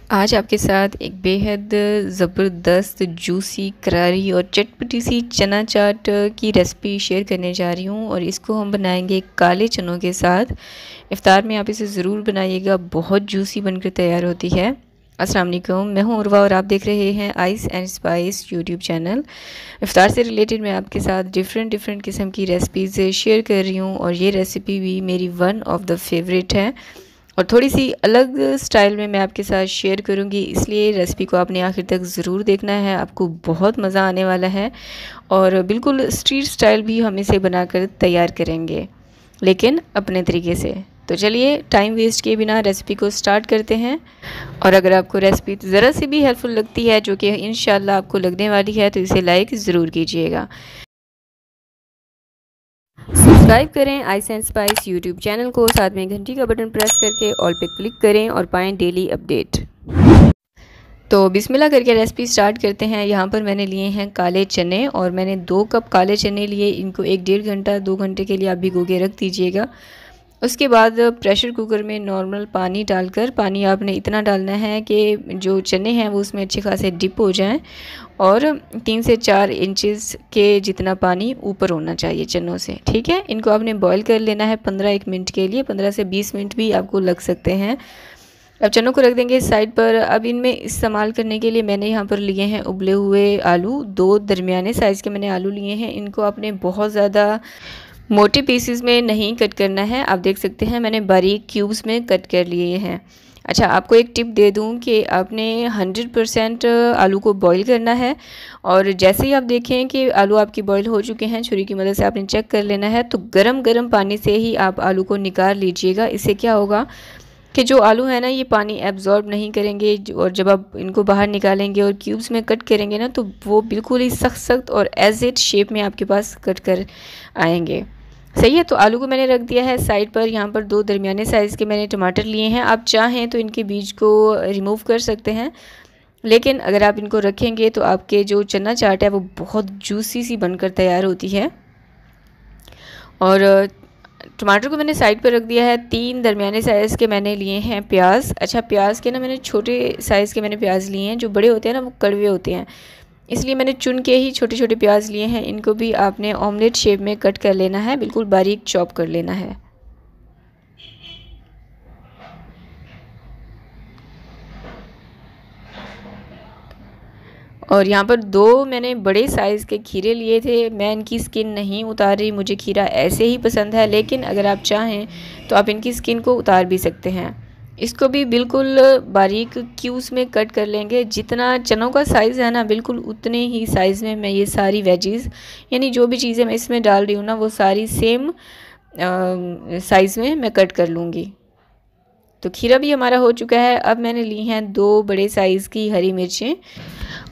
आज आपके साथ एक बेहद ज़बरदस्त जूसी करारी और चटपटी सी चना चाट की रेसिपी शेयर करने जा रही हूँ और इसको हम बनाएंगे काले चनों के साथ। इफ्तार में आप इसे ज़रूर बनाइएगा, बहुत जूसी बनकर तैयार होती है। अस्सलाम वालेकुम, मैं हूँ उर्वा और आप देख रहे हैं ice and spice YouTube channel. इफ्तार से रिलेटेड मैं आपके साथ डिफरेंट किस्म की रेसिपीज़ शेयर कर रही हूँ और ये रेसिपी भी मेरी वन ऑफ द फेवरेट है और थोड़ी सी अलग स्टाइल में मैं आपके साथ शेयर करूंगी, इसलिए रेसिपी को आपने आखिर तक ज़रूर देखना है। आपको बहुत मज़ा आने वाला है और बिल्कुल स्ट्रीट स्टाइल भी हम इसे बनाकर तैयार करेंगे, लेकिन अपने तरीके से। तो चलिए टाइम वेस्ट किए बिना रेसिपी को स्टार्ट करते हैं। और अगर आपको रेसिपी ज़रा सी भी हेल्पफुल लगती है, जो कि इंशाल्लाह आपको लगने वाली है, तो इसे लाइक ज़रूर कीजिएगा। सब्सक्राइब करें ice and spice YouTube channel को, साथ में घंटी का बटन प्रेस करके ऑल पे क्लिक करें और पाएं डेली अपडेट। तो बिस्मिल्लाह करके रेसिपी स्टार्ट करते हैं। यहाँ पर मैंने लिए हैं काले चने और मैंने 2 कप काले चने लिए। इनको 1-1.5 घंटा 2 घंटे के लिए आप भिगो के रख दीजिएगा। उसके बाद प्रेशर कुकर में नॉर्मल पानी डालकर, पानी आपने इतना डालना है कि जो चने हैं वो उसमें अच्छे खासे डिप हो जाएं और 3 से 4 इंचेस के जितना पानी ऊपर होना चाहिए चनों से, ठीक है। इनको आपने बॉईल कर लेना है 15-1 मिनट के लिए, 15 से 20 मिनट भी आपको लग सकते हैं। अब चनों को रख देंगे साइड पर। अब इनमें इस्तेमाल करने के लिए मैंने यहाँ पर लिए हैं उबले हुए आलू। 2 दरमियाने साइज़ के मैंने आलू लिए हैं। इनको आपने बहुत ज़्यादा मोटे पीसेस में नहीं कट करना है, आप देख सकते हैं मैंने बारीक क्यूब्स में कट कर लिए हैं। अच्छा, आपको एक टिप दे दूं कि आपने 100% आलू को बॉईल करना है और जैसे ही आप देखें कि आलू आपकी बॉईल हो चुके हैं, छुरी की मदद से आपने चेक कर लेना है, तो गरम गरम पानी से ही आप आलू को निकाल लीजिएगा। इससे क्या होगा कि जो आलू है ना, ये पानी एब्जॉर्ब नहीं करेंगे और जब आप इनको बाहर निकालेंगे और क्यूब्स में कट करेंगे ना, तो वो बिल्कुल ही सख्त और एज इट शेप में आपके पास कट कर आएंगे। सही है। तो आलू को मैंने रख दिया है साइड पर। यहाँ पर 2 दरमियाने साइज़ के मैंने टमाटर लिए हैं। आप चाहें तो इनके बीज को रिमूव कर सकते हैं, लेकिन अगर आप इनको रखेंगे तो आपके जो चना चाट है वो बहुत जूसी सी बनकर तैयार होती है। और टमाटर को मैंने साइड पर रख दिया है। 3 दरमियाने साइज़ के मैंने लिए हैं प्याज। अच्छा, प्याज के ना मैंने छोटे साइज़ के मैंने प्याज लिए हैं। जो बड़े होते हैं ना वो कड़वे होते हैं, इसलिए मैंने चुन के ही छोटे छोटे प्याज लिए हैं। इनको भी आपने ऑमलेट शेप में कट कर लेना है, बिल्कुल बारीक चॉप कर लेना है। और यहाँ पर 2 मैंने बड़े साइज़ के खीरे लिए थे। मैं इनकी स्किन नहीं उतार रही, मुझे खीरा ऐसे ही पसंद है, लेकिन अगर आप चाहें तो आप इनकी स्किन को उतार भी सकते हैं। इसको भी बिल्कुल बारीक क्यूब्स में कट कर लेंगे। जितना चनों का साइज़ है ना, बिल्कुल उतने ही साइज़ में मैं ये सारी वेजीज़, यानी जो भी चीज़ें मैं इसमें डाल रही हूँ ना, वो सारी सेम साइज़ में मैं कट कर लूँगी। तो खीरा भी हमारा हो चुका है। अब मैंने ली हैं 2 बड़े साइज़ की हरी मिर्चें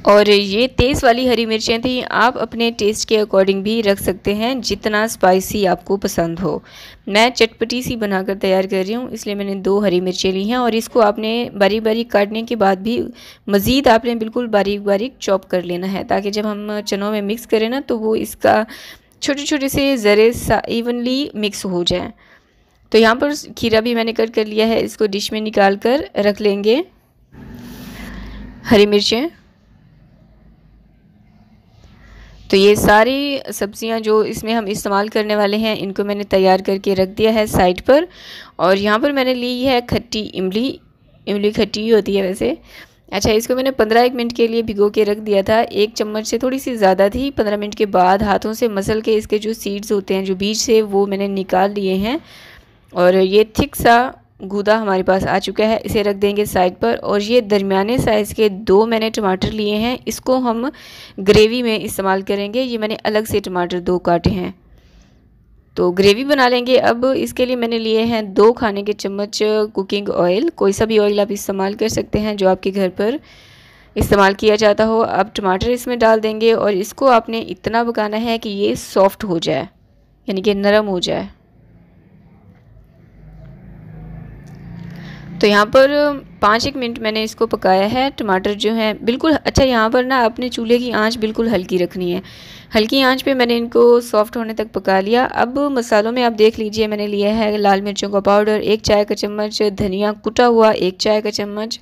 और ये तेज़ वाली हरी मिर्चें थी। आप अपने टेस्ट के अकॉर्डिंग भी रख सकते हैं, जितना स्पाइसी आपको पसंद हो। मैं चटपटी सी बनाकर तैयार कर रही हूँ, इसलिए मैंने 2 हरी मिर्चें ली हैं। और इसको आपने बारीक बारीक काटने के बाद भी मज़ीद आपने बिल्कुल बारीक बारीक चॉप कर लेना है, ताकि जब हम चनों में मिक्स करें ना, तो वो इसका छोटे छोटे से ज़रे इवनली मिक्स हो जाए। तो यहाँ पर खीरा भी मैंने कट कर लिया है। इसको डिश में निकाल कर रख लेंगे। हरी मिर्चें, तो ये सारी सब्जियां जो इसमें हम इस्तेमाल करने वाले हैं, इनको मैंने तैयार करके रख दिया है साइड पर। और यहाँ पर मैंने ली है खट्टी इमली। इमली खट्टी होती है वैसे। अच्छा, इसको मैंने 15-1 मिनट के लिए भिगो के रख दिया था। 1 चम्मच से थोड़ी सी ज़्यादा थी। 15 मिनट के बाद हाथों से मसल के इसके जो सीड्स होते हैं, जो बीज से, वो मैंने निकाल लिए हैं और ये थिक सा गूदा हमारे पास आ चुका है। इसे रख देंगे साइड पर। और ये दरमियाने साइज़ के 2 मैंने टमाटर लिए हैं। इसको हम ग्रेवी में इस्तेमाल करेंगे। ये मैंने अलग से टमाटर 2 काटे हैं, तो ग्रेवी बना लेंगे। अब इसके लिए मैंने लिए हैं 2 खाने के चम्मच कुकिंग ऑयल। कोई सा भी ऑयल आप इस्तेमाल कर सकते हैं जो आपके घर पर इस्तेमाल किया जाता हो। अब टमाटर इसमें डाल देंगे और इसको आपने इतना पकाना है कि ये सॉफ्ट हो जाए, यानी कि नरम हो जाए। तो यहाँ पर 5-1 मिनट मैंने इसको पकाया है। टमाटर जो है बिल्कुल, अच्छा यहाँ पर ना अपने चूल्हे की आंच बिल्कुल हल्की रखनी है। हल्की आंच पे मैंने इनको सॉफ्ट होने तक पका लिया। अब मसालों में आप देख लीजिए, मैंने लिया है लाल मिर्चों का पाउडर 1 चाय का चम्मच, धनिया कुटा हुआ 1 चाय का चम्मच,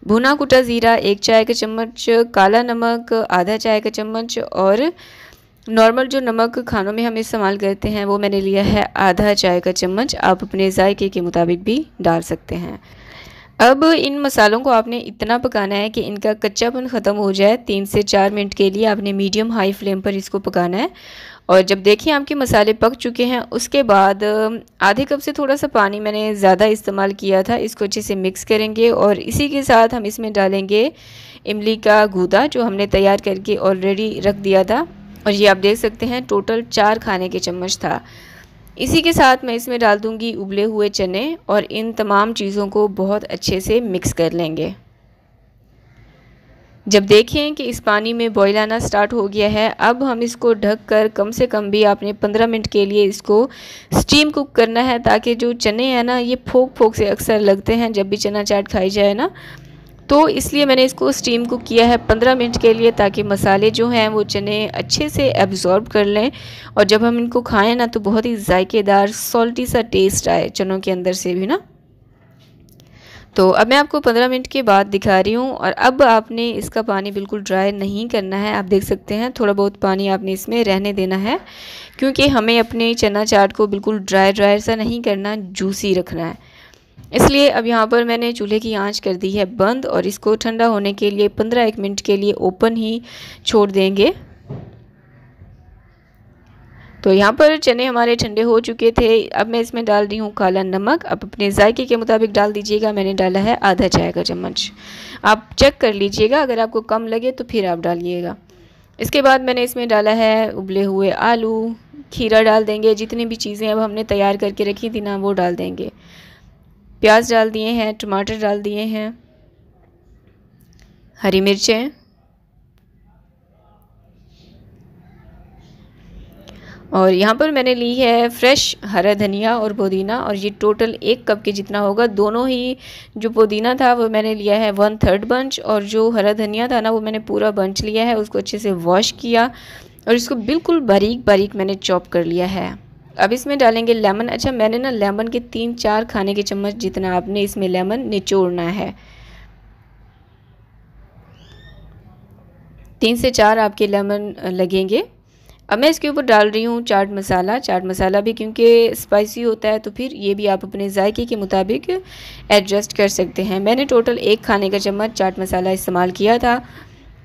भुना कुटा ज़ीरा 1 चाय का चम्मच, काला नमक आधा चाय का चम्मच और नॉर्मल जो नमक खानों में हम इस्तेमाल करते हैं वो मैंने लिया है आधा चाय का चम्मच। आप अपने जायके के मुताबिक भी डाल सकते हैं। अब इन मसालों को आपने इतना पकाना है कि इनका कच्चापन ख़त्म हो जाए। 3 से 4 मिनट के लिए आपने मीडियम हाई फ्लेम पर इसको पकाना है। और जब देखिए आपके मसाले पक चुके हैं, उसके बाद आधे कप से थोड़ा सा पानी मैंने ज़्यादा इस्तेमाल किया था। इसको अच्छे से मिक्स करेंगे और इसी के साथ हम इसमें डालेंगे इमली का गूदा जो हमने तैयार करके ऑलरेडी रख दिया था। और ये आप देख सकते हैं टोटल 4 खाने के चम्मच था। इसी के साथ मैं इसमें डाल दूंगी उबले हुए चने और इन तमाम चीज़ों को बहुत अच्छे से मिक्स कर लेंगे। जब देखें कि इस पानी में बॉयल आना स्टार्ट हो गया है, अब हम इसको ढककर कम से कम भी आपने 15 मिनट के लिए इसको स्टीम कुक करना है, ताकि जो चने हैं ना ये फोक फोक से अक्सर लगते हैं जब भी चना चाट खाई जाए ना, तो इसलिए मैंने इसको स्टीम कुक किया है 15 मिनट के लिए, ताकि मसाले जो हैं वो चने अच्छे से एब्जॉर्ब कर लें और जब हम इनको खाएं ना तो बहुत ही जायकेदार सॉल्टी सा टेस्ट आए चनों के अंदर से भी ना। तो अब मैं आपको 15 मिनट के बाद दिखा रही हूँ। और अब आपने इसका पानी बिल्कुल ड्राई नहीं करना है। आप देख सकते हैं थोड़ा बहुत पानी आपने इसमें रहने देना है, क्योंकि हमें अपने चना चाट को बिल्कुल ड्राई सा नहीं करना, जूसी रखना है। इसलिए अब यहाँ पर मैंने चूल्हे की आंच कर दी है बंद और इसको ठंडा होने के लिए 15-1 मिनट के लिए ओपन ही छोड़ देंगे। तो यहाँ पर चने हमारे ठंडे हो चुके थे। अब मैं इसमें डाल रही हूँ काला नमक। अब अपने जायके के मुताबिक डाल दीजिएगा। मैंने डाला है आधा चाय का चम्मच। आप चेक कर लीजिएगा, अगर आपको कम लगे तो फिर आप डालिएगा। इसके बाद मैंने इसमें डाला है उबले हुए आलू, खीरा डाल देंगे, जितनी भी चीज़ें अब हमने तैयार करके रखी थी ना वो डाल देंगे। प्याज डाल दिए हैं, टमाटर डाल दिए हैं, हरी मिर्चें और यहाँ पर मैंने ली है फ्रेश हरा धनिया और पुदीना, और ये टोटल 1 कप के जितना होगा। दोनों ही जो पुदीना था वो मैंने लिया है 1/3 बंच और जो हरा धनिया था ना वो मैंने पूरा बंच लिया है। उसको अच्छे से वॉश किया और इसको बिल्कुल बारीक बारीक मैंने चॉप कर लिया है। अब इसमें डालेंगे लेमन। अच्छा, मैंने ना लेमन के 3-4 खाने के चम्मच जितना आपने इसमें लेमन निचोड़ना है। 3 से 4 आपके लेमन लगेंगे। अब मैं इसके ऊपर डाल रही हूँ चाट मसाला। चाट मसाला भी क्योंकि स्पाइसी होता है तो फिर ये भी आप अपने जायके के मुताबिक एडजस्ट कर सकते हैं। मैंने टोटल 1 खाने का चम्मच चाट मसाला इस्तेमाल किया था।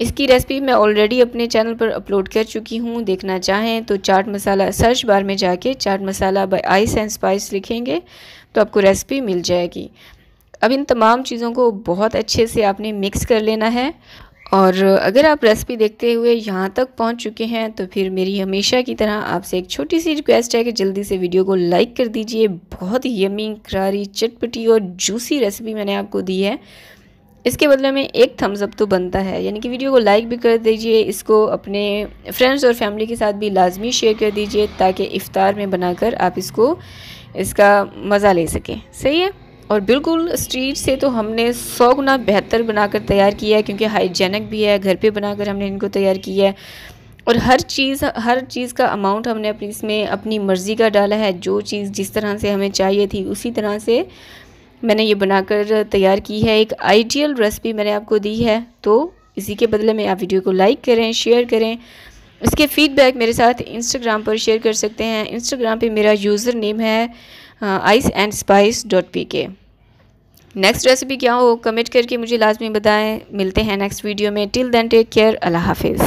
इसकी रेसिपी मैं ऑलरेडी अपने चैनल पर अपलोड कर चुकी हूँ। देखना चाहें तो चाट मसाला सर्च बार में जाके chaat masala bye ice and spice लिखेंगे तो आपको रेसिपी मिल जाएगी। अब इन तमाम चीज़ों को बहुत अच्छे से आपने मिक्स कर लेना है। और अगर आप रेसिपी देखते हुए यहाँ तक पहुँच चुके हैं तो फिर मेरी हमेशा की तरह आपसे एक छोटी सी रिक्वेस्ट है कि जल्दी से वीडियो को लाइक कर दीजिए। बहुत ही यमी, करारी, चटपटी और जूसी रेसिपी मैंने आपको दी है। इसके बदले में एक थम्स अप तो बनता है, यानी कि वीडियो को लाइक भी कर दीजिए। इसको अपने फ्रेंड्स और फैमिली के साथ भी लाजमी शेयर कर दीजिए ताकि इफ्तार में बनाकर आप इसका मज़ा ले सकें। सही है। और बिल्कुल स्ट्रीट से तो हमने 100 गुना बेहतर बनाकर तैयार किया है, क्योंकि हाइजेनिक भी है। घर पे बनाकर हमने इनको तैयार किया है और हर चीज़ का अमाउंट हमने इसमें अपनी मर्ज़ी का डाला है। जो चीज़ जिस तरह से हमें चाहिए थी उसी तरह से मैंने ये बनाकर तैयार की है। एक आइडियल रेसिपी मैंने आपको दी है, तो इसी के बदले में आप वीडियो को लाइक करें, शेयर करें। इसके फीडबैक मेरे साथ इंस्टाग्राम पर शेयर कर सकते हैं। इंस्टाग्राम पे मेरा यूज़र नेम है iceandspice.pk। नेक्स्ट रेसिपी क्या हो कमेंट करके मुझे लाजमी बताएं। मिलते हैं नेक्स्ट वीडियो में। Till then take care. अल्लाह हाफिज़।